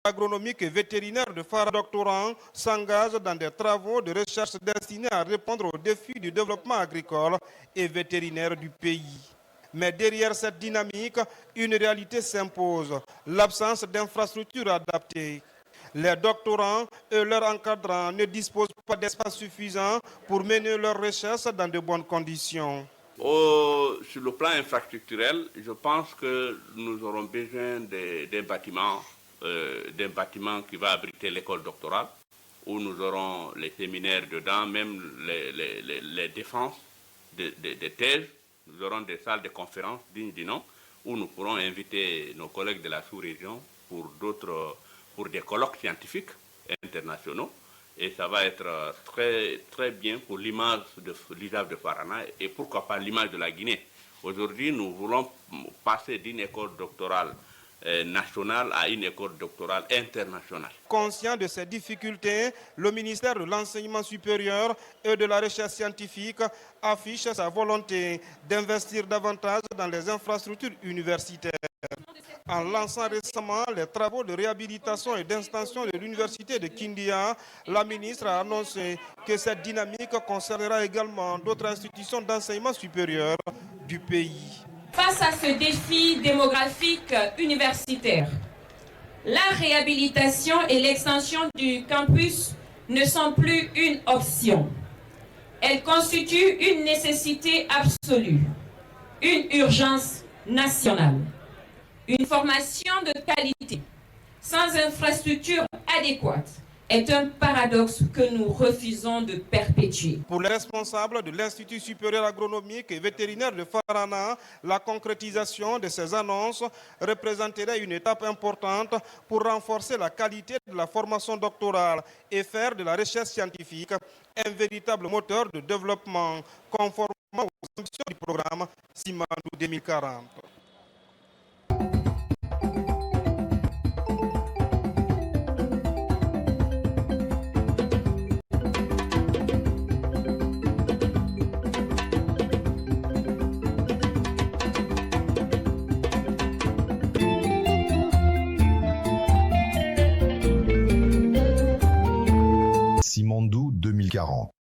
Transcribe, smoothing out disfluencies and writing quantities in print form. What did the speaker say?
agronomique et vétérinaire de Farana doctorant s'engage dans des travaux de recherche destinés à répondre aux défis du développement agricole et vétérinaire du pays. Mais derrière cette dynamique, une réalité s'impose, l'absence d'infrastructures adaptées. Les doctorants et leurs encadrants ne disposent pas d'espace suffisant pour mener leurs recherches dans de bonnes conditions. Sur le plan infrastructurel, je pense que nous aurons besoin d'un bâtiment qui va abriter l'école doctorale, où nous aurons les séminaires dedans, même les défenses des thèses. Nous aurons des salles de conférences dignes du nom, où nous pourrons inviter nos collègues de la sous-région pour des colloques scientifiques internationaux. Et ça va être très, très bien pour l'image de l'ISAF de Farana et pourquoi pas l'image de la Guinée. Aujourd'hui, nous voulons passer d'une école doctorale nationale à une école doctorale internationale. Conscient de ces difficultés, le ministère de l'Enseignement supérieur et de la Recherche scientifique affiche sa volonté d'investir davantage dans les infrastructures universitaires. En lançant récemment les travaux de réhabilitation et d'extension de l'université de Kindia, la ministre a annoncé que cette dynamique concernera également d'autres institutions d'enseignement supérieur du pays. Face à ce défi démographique universitaire, la réhabilitation et l'extension du campus ne sont plus une option. Elles constituent une nécessité absolue, une urgence nationale. Une formation de qualité, sans infrastructure adéquate, est un paradoxe que nous refusons de perpétuer. Pour les responsables de l'Institut supérieur agronomique et vétérinaire de Farana, la concrétisation de ces annonces représenterait une étape importante pour renforcer la qualité de la formation doctorale et faire de la recherche scientifique un véritable moteur de développement conformément aux ambitions du programme Simandou 2040. Simandou 2040.